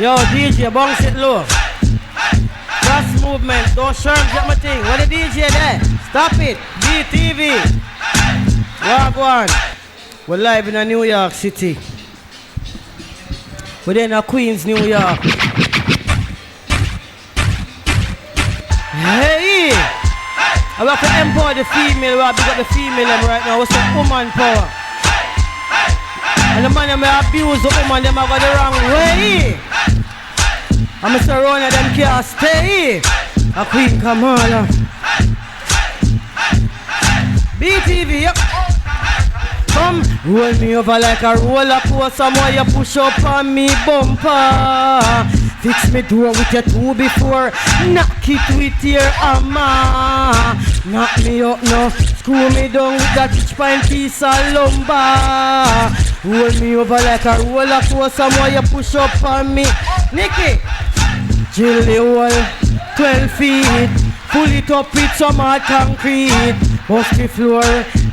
Yo, DJ, bounce it low. Cross movement, don't sharp get my thing. What the DJ there? Stop it. BETV. Walk one. We're live in New York City. We're in Queens, New York. Hey! I have to empower the female. We have to get the female right now. What's the woman power? And the man that may abuse the woman, them have got the wrong way. I'm Mr. Rona, them can't stay. A Queen Kamala. BETV, yep. Come, roll me over like a roller coaster. While you push up on me bumper. Fix me door with your two before. Knock it with your hammer. Knock me up now. Screw me down with that rich pine piece of lumber. Roll me over like a roller coaster. While you push up on me. Nicky. Drill the hole 12 feet. Pull it up with some hard concrete. Bust the floor,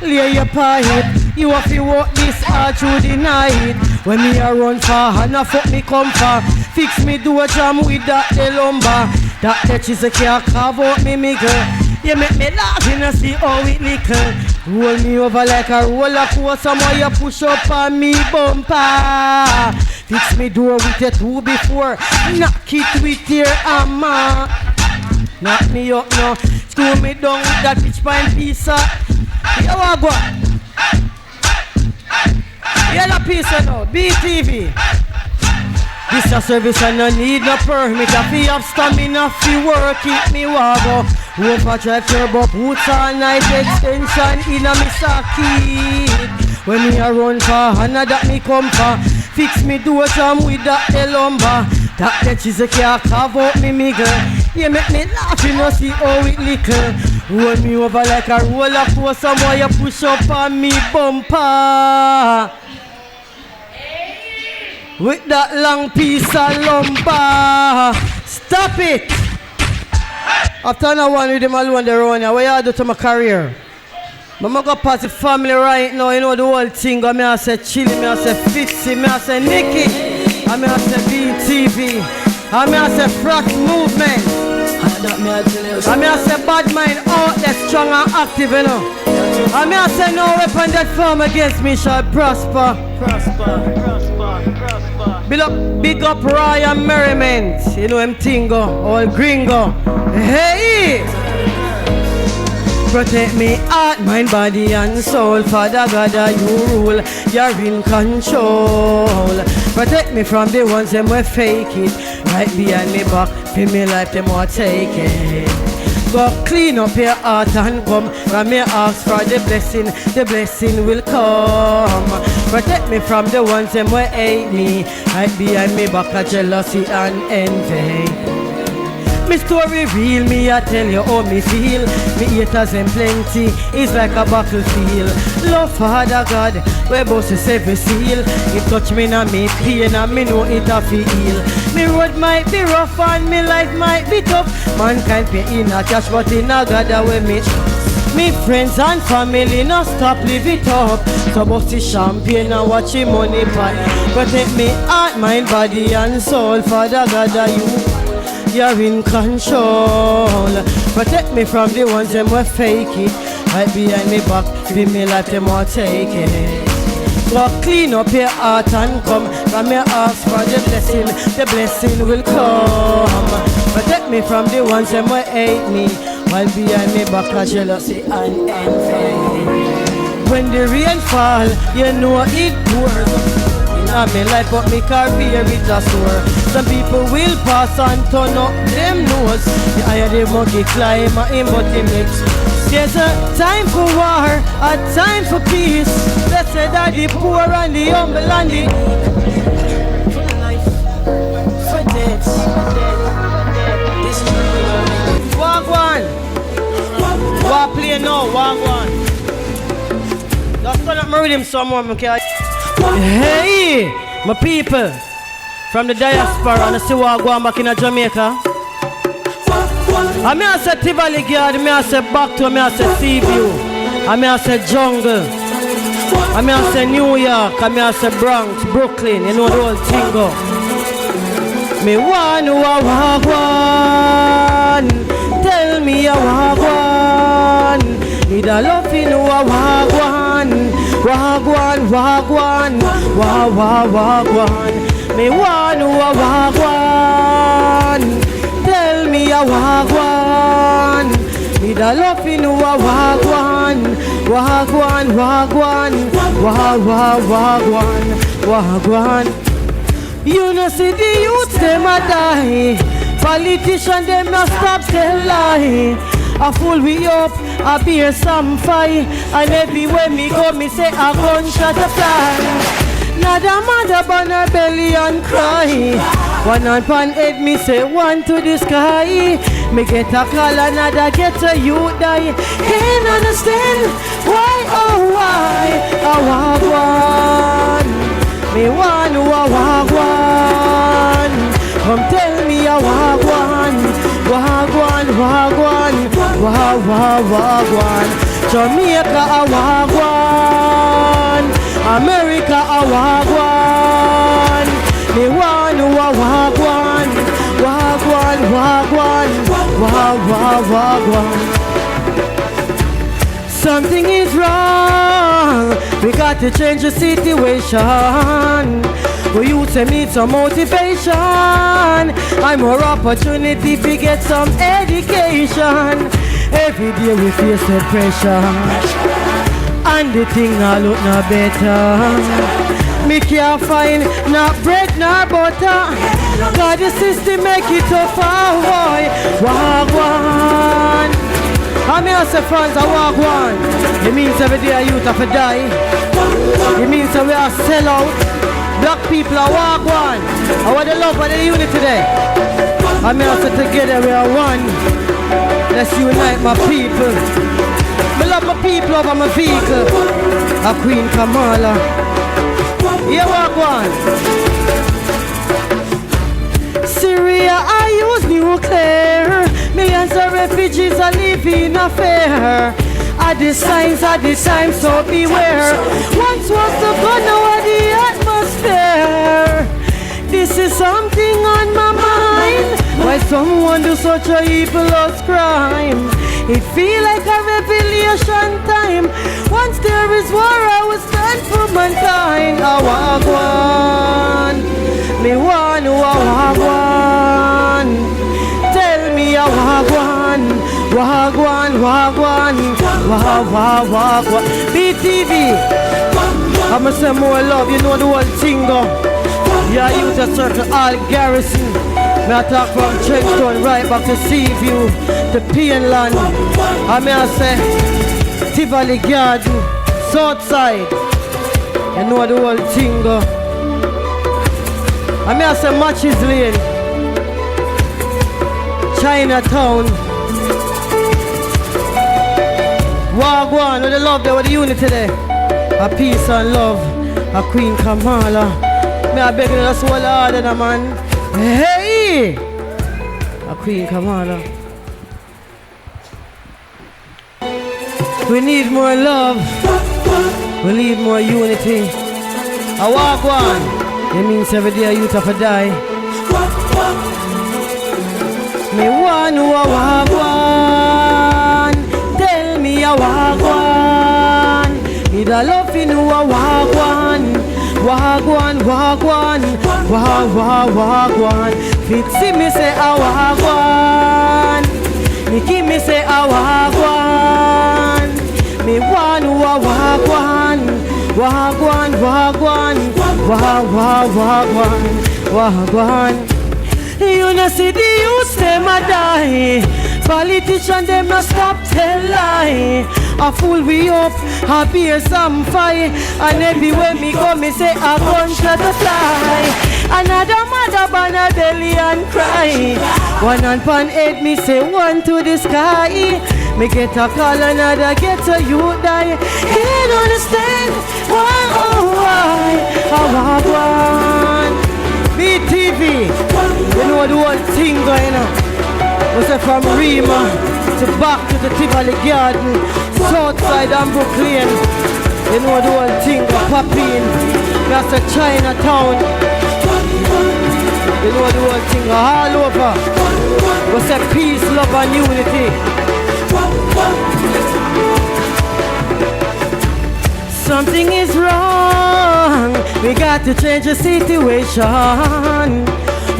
lay your pipe. You have to walk this hard through the night. When me a run far and a fuck me come far. Fix me do a jam with that the lumber. That the chisel can't carve out me girl. You make me laugh and I see how it little. Roll me over like a roller coaster. While you push up on me bumper. Fix me door with your two before. Knock it with your hammer. Knock me up now. Screw me down with that bitch pine piece of. Here I go. Yellow piece now. BETV. This a service and I need no permit. If you have stamina fi work it, me wago. Overdrive turbo, boots all night extension in a me socket. When me a run for Hannah that me come for. Fix me do a jam with that the lumber. That the chisel can't carve out me girl. You make me laugh, you know see how it little. Roll me over like a roller coaster. While you push up on me bumper. With that long piece of lumber. Stop it! After I one with them alone there on here, what you do to my career? I'm going to go past the family right now, you know the whole thing. I may say Chili, I say Fitzy, I say Nicky, I may say BETV, I may say Frat Movement, I may say Bad Mind out there strong and active, you know. I may say no weapon that form against me shall prosper. Big up Ryan Merriment, you know him Tingo, all gringo. Hey! Protect me heart, mind, body and soul. Father God, you rule, you're in control. Protect me from the ones them will fake it. Right behind me back, feel me life them will take it. Go clean up your heart and come. From me ask for the blessing will come. Protect me from the ones them will hate me. Right behind me back a jealousy and envy. Me story real, me I tell you how me feel. Me haters and plenty, it's like a battlefield. Love Father God, where bosses every seal. It touch me na me pain and me know it a feel. Me road might be rough and me life might be tough. Mankind pay in a cash but in a God away me. Me friends and family no stop live it up. So bust the champagne and watch the money pot. Protect me heart, mind, body and soul. Father God you're in control. Protect me from the ones them will fake it. Right behind me back, feel me like them will take it. Go clean up your heart and come. From your ask for the blessing will come. Protect me from the ones them will hate me. While behind me back a jealousy and envy. When the rain fall, you know it pours. I me life but me career it a soar. Some people will pass and turn up them nose. The higher the monkey climb him but he mix. There's a time for war, a time for peace. Blessed are the poor and the humble and the for life, for death. This is walk one. Walk play now, walk one. Just turn up my rhythm someone, okay? Hey, my people from the diaspora and I see what going back in Jamaica. I may say Tivoli Guard, I may say back to, I may say Seaview, I may say Jungle, I may say New York, I may say Bronx, Brooklyn, you know the whole thing go. Me want to a wagwan. Tell me a wagwan. Need a love in a wagwan. Wagwan, wagwan, wagwan. Me want to a wagwan. Tell me a wagwan. Need a love in a wagwan. Wagwan, wagwan, wagwan. You know see the youth them a die. Politician them not stop tell lie. A fool we up, a beer some fight. And everywhere me go me say a gunshot a fly. Not a mother burn her belly and cry. One on pan head me say one to the sky. Me get a call another get a youth die. Can't understand why oh why a wagwan. Me want to a wagwan. Come tell me a wagwan. Wagwan, wagwan, wagwan. Jamaica a wagwan. America a wagwan. Me want to a wagwan. Wagwan, wagwan. Something is wrong. We got to change the situation. We used to need some motivation and more opportunity to get some education. Every day we face the pressure, and the thing now look no better. Me can't find no bread nor butter. God the system make it tough for boy. Wagwan. I mean I say France a wagwan. It means every day a youth have to die. It means that we are sell out. Black people are wagwan. I want the love and the unity today. I mean I say together we are one. Let's unite my people. I love my people over my vehicle. A Queen Kamala. Yeah, wagwan. Syria, I use nuclear. Millions of refugees are living a fear. At the signs at the time, so beware. Once was the gun, now the atmosphere. This is something on my mind. Why someone do such a evilous crime? It feel like a revelation time. Once there is war, I will stand for mankind. A wagwan. Me want to a wagwan. Tell me a wagwan. Wagwan. BETV. I'ma say more love, you know the whole thing go. Yeah, you just circle all garrison. Me I talk from Trenchtown right back to Seaview, to Pienland. I may I say Tivoli Garden, Southside. You know the whole thing go. I may I say Matches Lane, Chinatown. Wagwan, with the love there, with the unity there. A peace and love, a Queen Kamala. Me I beg you to swallow harder than man. Hey! A Queen Kamala. We need more love. We need more unity. A wagwan. It means every day a youth have to die. Me want to a wagwan. Tell me a wagwan. Need a love in a wagwan. Wagwan. Fitzy me say a wagwan. Nikki me say a wagwan. Me want to a wagwan. Wagwan. You know see the youth them a die. Politician them not stop tell lie. A fool we up, a beer some fight. And everywhere me go me say a gunshot a fly. Another mother burn her belly and cry. One on pan head me say one to the sky. Me get a call another get a youth die. Can't understand why oh why a wagwan. BETV, you know the whole thing going on. We say from Rima to back to the Tivoli Garden, Southside and Brooklyn. You know the whole thing go popping. That's a Chinatown. You know the whole thing all over. We say peace, love and unity. Something is wrong. We got to change the situation.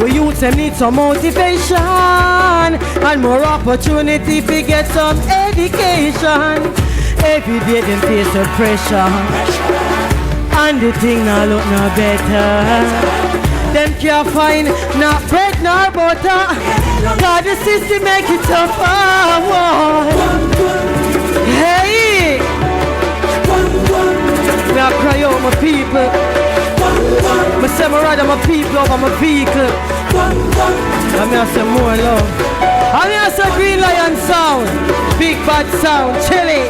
We youth them need some motivation and more opportunity to get some education. Every day them face the pressure, and the thing now look no better. Them can't find not bread nor butter, cause the system make it tougher. Hey, me I cry out my people. Me say me rather my people over my vehicle. And me I say more love. And me I say Green Lion sound, Big Bad sound, Chili.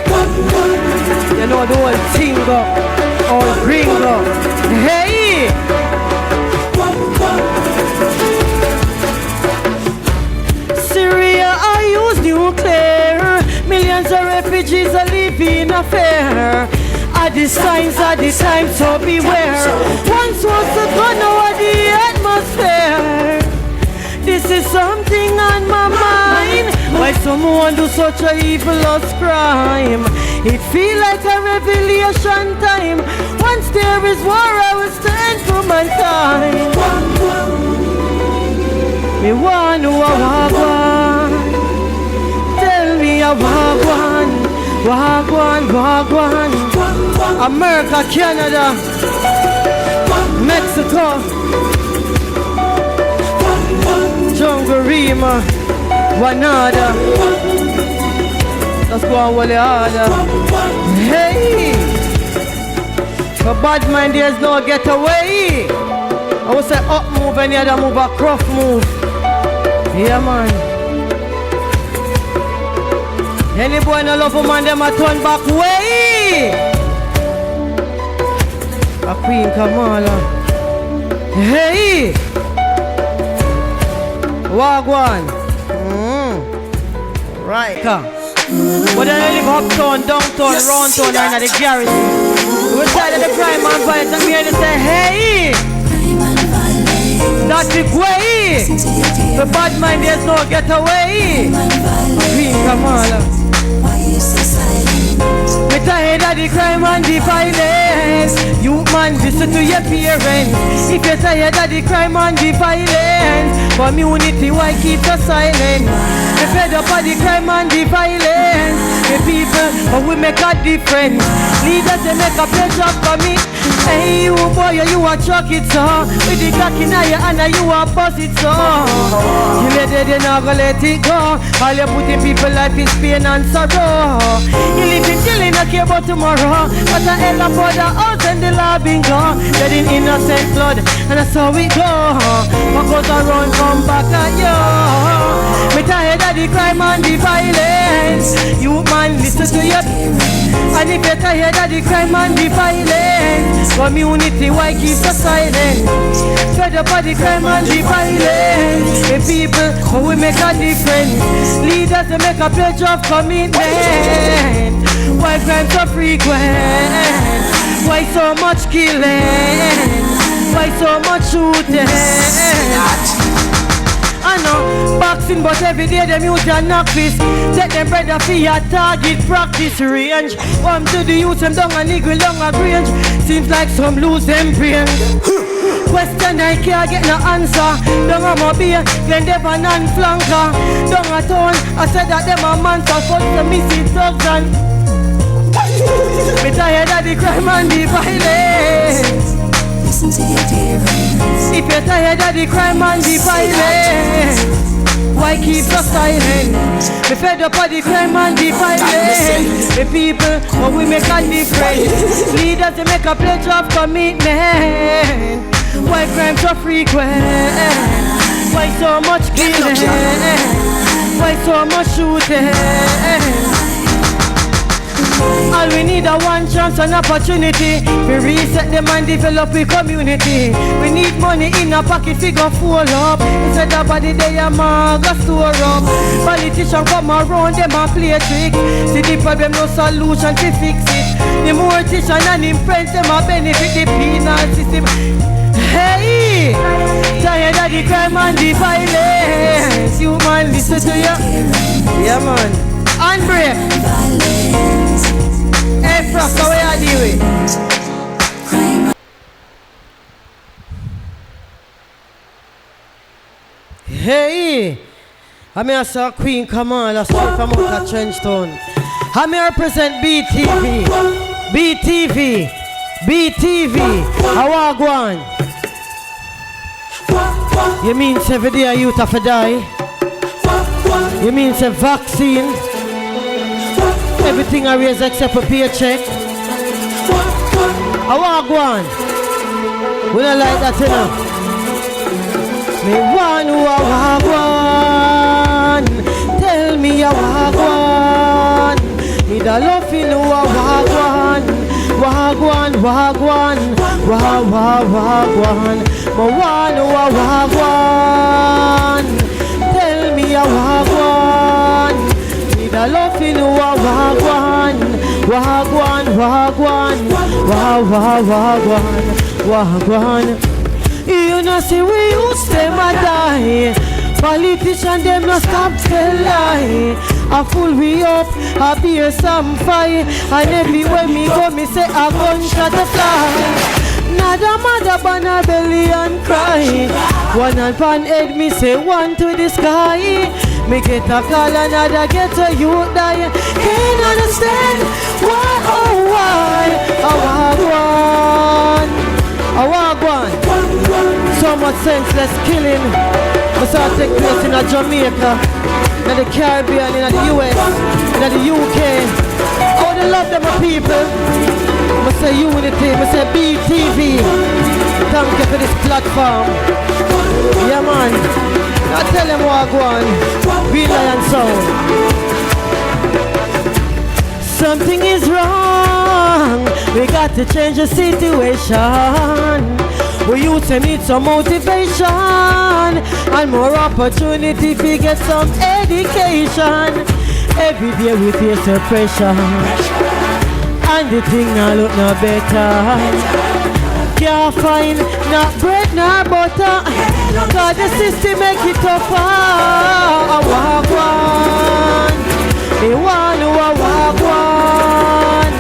You know the whole thing go, all gringo. Hey! Syria I use nuclear. Millions of refugees are living a fair. At the signs at the time, so beware. Once was the gun, now the atmosphere. This is something on my mind. Why someone do such a evilous crime? It feel like a revelation time. Once there is war, I will stand for my time. Me want to wagwan. Tell me a wagwan. Wagwan, wagwan. America, Canada, Mexico, Jungle Rima, Wanada. Let's go on with the order. Hey, for bad mind there's no getaway. I would say up move, any other move, a cross move. Yeah man. Any boy no love a man, them a turn back way. A Queen Kamala. Hey! Wagwan. Right. Whether they live uptown, downtown, round town, or in the garrison. We side of the crime and violence, and we hear they say, hey! That's the way! The bad mind, there's no getaway. Queen Kamala. Me tired of the crime and the violence. You man, listen to your parents. If you're tired of the crime and the violence, community, why keep the silent? Me fed up of the crime and the violence. The people, but we make a difference. Leaders, they make a pledge of me. Hey, you boy, you a chuck it so. With the cock in your hand, you a bust it so. You let it, they not gonna let it go. All you putting people life is pain and sorrow. You live in killing, not care about tomorrow. But I hell about the house and the law being gone. Shedding innocent blood, and that's how we go. What goes around, come back at you. Me tired of the crime and the violence. You man, listen to your. And if you're tired of the crime and the violence, community, why keep the silent? Fed up of the crime and the violence. The people, how we make a difference. Leaders, they make a pledge of commitment. Why crime so frequent? Why so much killing? Why so much shooting? I know, boxing, but every day them youth a knock fist. Take them brother for your target practice range. Come to the youth, them down a nigga long a range. Seems like some lose them brain. Question I can't get no answer. Don't have my beer, Glen Devon and Flanker. Down a town, I said that them a man for fuck the missing thugs and me tired of the crime and the violence. Listen to your parents. If you're tired of the crime and the violence, why keep so silent? Me fed up of the crime and the violence. The people, how we make a difference. Leaders, they make a pledge of commitment. Why crime so frequent? Why so much killing? Why so much shooting? All we need a one chance and opportunity. We reset them and develop a community. We need money in a pocket to go full up. Instead of body they a go store up. Politicians come around them and play a trick. See the problem no solution to fix it. The more teachers and impress them a benefit the penal system. Hey! Tired of the crime and the violence. You man, listen to ya. Yeah, man. Unbreak. Hey, Frost, how are you doing? Hey, I'm here to Queen Kamala, straight from out of Trenchtown. I'm here to represent BETV. BETV. BETV. How are you going? You mean every day youth have to die? You mean say vaccine? Everything I raise except a paycheck? How are you going? We don't like that, you know. Me one who a wagwan, tell me a wagwan. Me da loving who a wagwan, wagwan, wagwan, wagwan. Me one who a wagwan, tell me a wagwan. Me da loving who a wagwan, wagwan, wagwan, wagwan. You know see we used them a die. Politicians them no stop tell lie. I fool we up, I beer some fire. And everywhere me go me say a gunshot a fly. Nada mother ban her belly and cry. One hand pan head me say one to the sky. Me get a call another get a youth die. Can't understand why oh why. I want one. So much senseless killing. We saw take place in Jamaica, in the Caribbean, in the US, in the UK. I would love them people. I say unity, I say BETV. Thank you for this platform. Yeah man. I tell them what I go on. Real Lion Sound. Something is wrong. We got to change the situation. We used to need some motivation and more opportunity to get some education. Every day we face the pressure and the thing now look no better. Can't find not bread nor butter. God the system make it tougher. I walk one, the one who I walk one.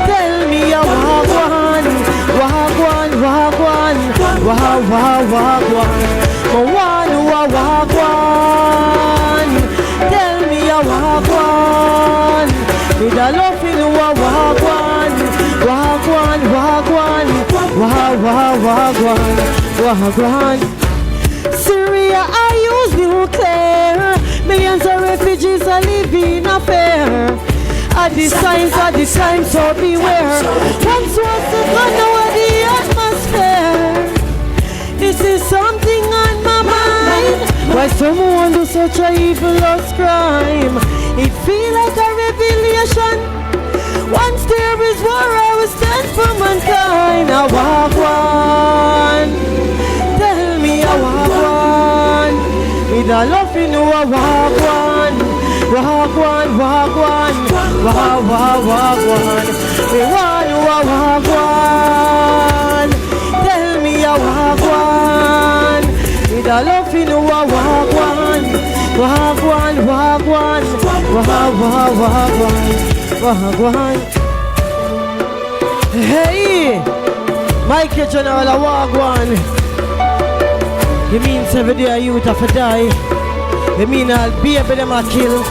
Tell me I walk one, walk one, walk one, walk, walk, walk one. The one who I walk one. Tell me I walk one. With a loving who I walk one, walk one, walk one, walk, walk, walk one, walk one. Syria I use nuclear. Millions of refugees are living a fair. At the signs, so beware. Once was the fun over the atmosphere. This is something on my mind. Why someone do such a evil crime? It feel like a revelation. Once there is war, I will stand for mankind. I walk one. Tell me I walk one. With a loving who I walk one. Walk one, walk one, walk, walk, walk one. We want to walk one. Tell me I walk one. With a loving who I walk one. Walk one, walk one, walk, walk, walk one, walk one. Hey, Michael General, I walk one. You mean every day you have to die? You mean I'll be able to kill?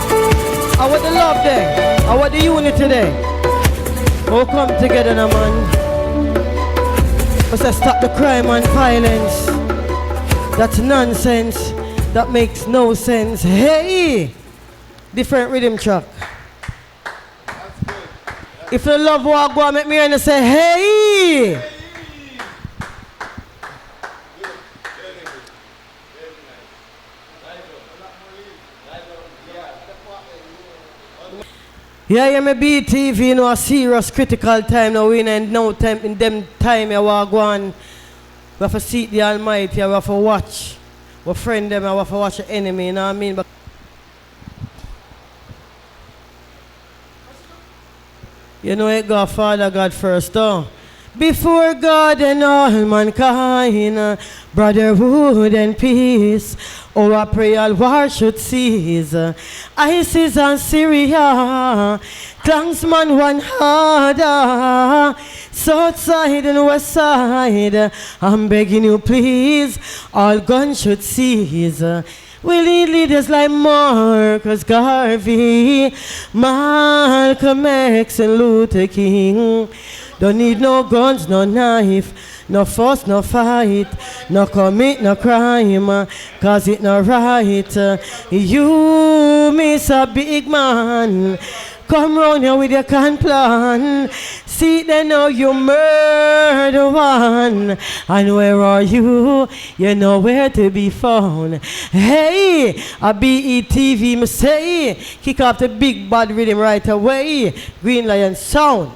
I want the love there. I want the unity there. Oh, come together now, man. Let's stop the crime and violence. That's nonsense. That makes no sense. Hey! Different rhythm track. That's good. If you love what go, make me and say, hey! Yeah, me BETV, you know, a serious critical time now. We in no time in them time you walk on. We have to seek the Almighty, we have to watch. We friend them, we have to watch the enemy, you know what I mean? But you know it got Father God first though. before God and all mankind, brotherhood and peace. Oh, I pray all war should cease. ISIS and Syria, clansman one harder. South side and west side, I'm begging you please, all guns should cease. We need leaders like Marcus Garvey, Malcolm X and Luther King. Don't need no guns, no knife, no fuss, no fight, no commit, no crime, cause it no right. You miss a big man, come round here with your can plan. See they know you murder one. And where are you? You know where to be found. Hey, a BETV me say, kick off the big bad rhythm right away. Green Lion sound.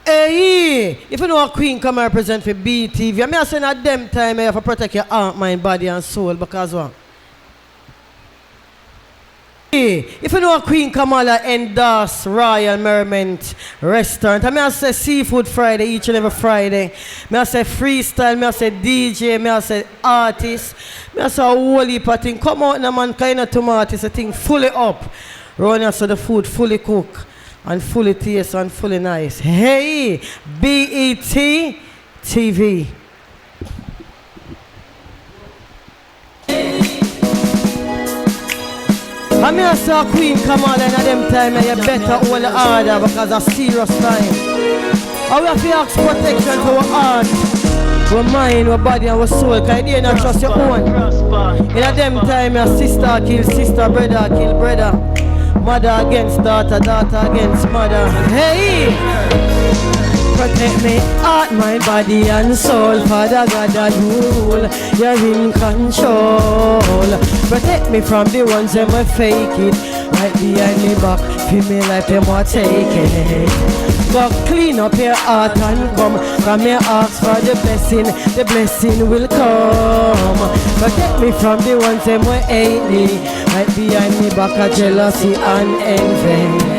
Hey, if you know a queen come and represent for BTV, I'm saying at them time you have to protect your heart, mind, body and soul because what? Hey, if you know a Queen Kamala endorse Royal Merriment Restaurant, I say Seafood Friday each and every Friday. I say freestyle, I say DJ, I say artist, I say a whole heap of thing. Come out now man, kind of tomatoes, a thing fully up. Run out so the food fully cook and fully taste and fully nice. Hey, BETV. I mean, I saw Queen Kamala in them time, and you better hold the order because it's serious time. And we have to ask protection for our heart, our mind, our body, and our soul, because you don't trust your own. In them time, your sister kill sister, brother kill brother, mother against daughter, daughter against mother. Hey! Protect me, heart, mind, body and soul. Father God, that you rule, you're in control. Protect me from the ones that will fake it, right behind me back, feel me like them will take it. But clean up your heart and come, from your ask for the blessing will come. Protect me from the ones that will hate me, right behind me back, a jealousy and envy.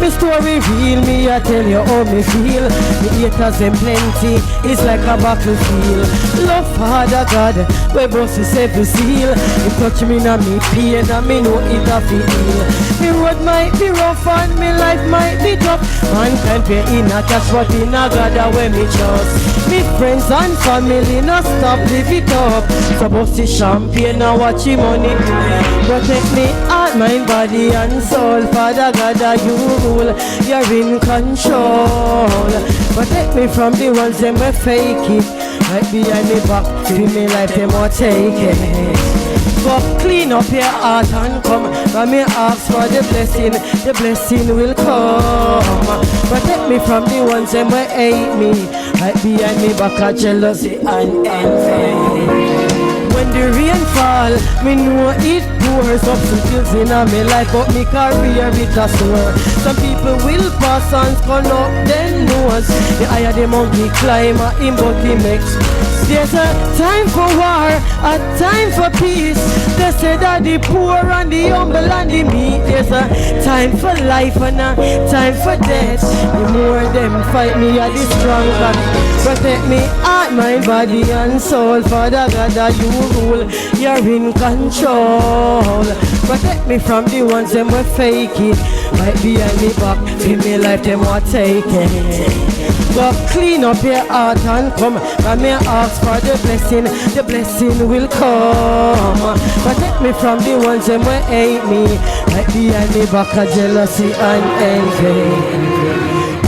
My story real, me I tell you how me feel. The haters them plenty, it's like a battlefield. Love Father God, we boss is every seal. You touch me now me pain and me know it a feel. Me road might be rough and me life might be tough. Mankind pay in a cash what in a God when me trust. Me friends and family no stop live it up. So boss is champagne now watch him money. Protect me heart, mind, body and soul. Father God you you're in control. Protect me from the ones that may fake it, right behind me back, feel me like them will take it. But clean up your heart and come, from me ask for the blessing will come. Protect me from the ones that may hate me, right behind me back, a jealousy and envy. When the rain fall, me know it pours up some things in my life, but me career it a soar. Some people will pass and scorn up them nose. The higher the monkey climber, him but he makes. There's a time for war, a time for peace. They say that the poor and the humble and the meek. There's a time for life and a time for death. The more them fight me, are the stronger. Protect me heart, mind, body and soul. Father God, that you rule, you're in control. Protect me from the ones them will fake it, right behind me back, feel me like them will take it. But clean up your heart and come, from me ask for the blessing will come. Protect me from the ones them will hate me, right behind me back, a jealousy and envy.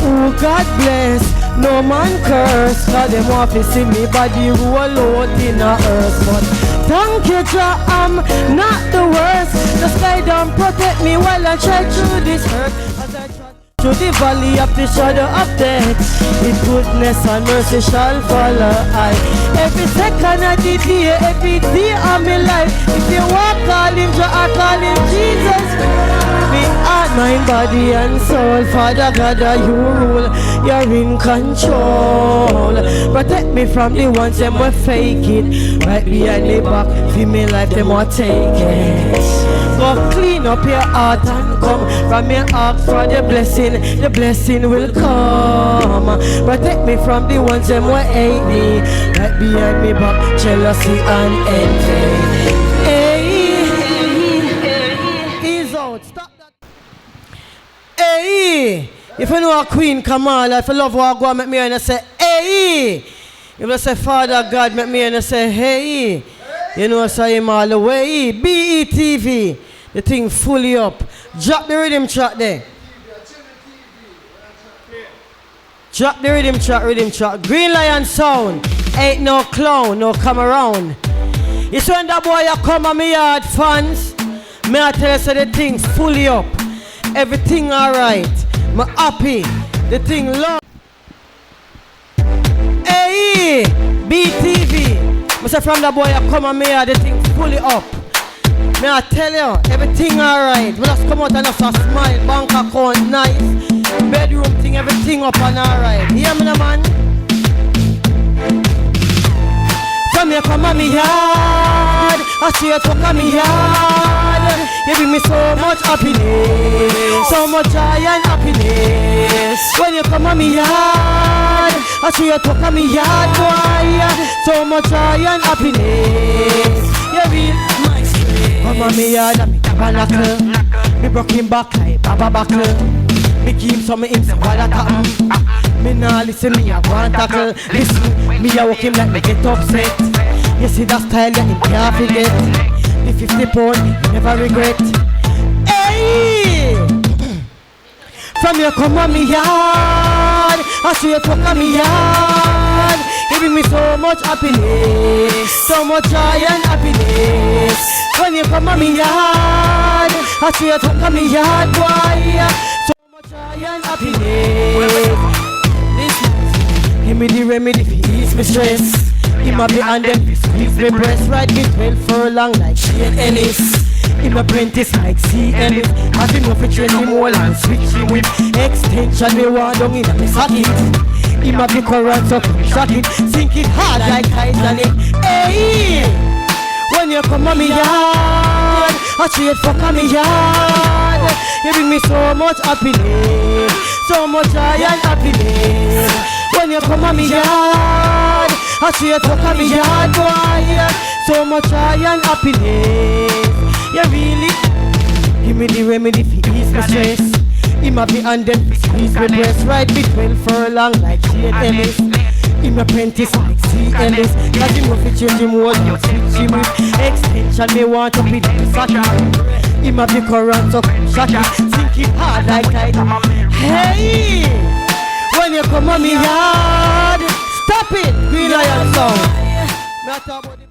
Oh God bless, no man curse, cause them want to see me body roll out in the earth. But thank you Jah, I'm not the worst. The sky don't protect me while I try through this earth. As I try through the valley of the shadow of death, with goodness and mercy shall follow I. Every second of the day, every day of my life, if you walk call him Jah, I call him Jesus. Me heart, Mind, body and soul, Father God, you rule. You're in control. Protect me from the ones them will fake it. Right behind me back, feel me life them will take it. Go clean up your heart and come from your ask for the blessing will come. Protect me from the ones them will hate me. Right behind me back, jealousy and envy. Ease out, stop that. Hey, if you know a Queen Kamala, if you love what I go, make me and I say, hey. If you say Father God, make me and I say, hey. You know, I say him all the way. BETV, the thing fully up. Drop the rhythm track there. Drop the rhythm track. Green Lion sound. Ain't no clown, no come around. It's when that boy you come on me yard, fans. Me I tell you so the thing fully up. Everything alright. Me happy. The thing love. Hey, BTV. I say from the boy I come and me the thing fully up. Me I tell you, everything alright. We just come out and just a smile, bank account nice, bedroom thing, everything up and alright. Hear me, man? From you come and me yard, I see you talk and me yard. You bring me so much happiness, so much joy and happiness. When you come and me yard, I see you talk and me yard, boy. So much joy and happiness. You real my strength. Come and me yard and me tabernacle. Me broke him back like Baba Buckle. Me keep some in some water happen. Me nah listen, me a want tackle. Listen, me a walk him like me get upset. You see that style that him can't forget. The 50 pound, you never regret. Hey! From you come on me yard, I see you talk on me yard. You bring me so much happiness, so much joy and happiness. When you come on me yard, I see you talk on me yard, boy. So much joy and happiness. Give me the remedy for ease me stress. In my behind them, squeeze me breast, ride me 12 furlong like Shane Ellis. In my apprentice like C. Ellis. Have him no for train him all and switch him with extension. Me want down in me socket. In my big current so shot it, sink it hard like Titanic. Hey, when you come on me yard, I see it fuck on me yard. You bring me so much happiness, so much joy and happiness. When you come on me yard, I see you talk on me yard, boy. So much joy and happiness. You really give me the remedy for ease my stress. In my behind them, squeeze my breast, ride me 12 furlong like Shane Ellis. In my apprentice like C. Ellis. Cause him no fit change him word, you switch him with extension. Me want to be the socket. In my big current so shot it, sink it hard like Titanic. Hey, when you come on me yard, stop it, Green Lion song.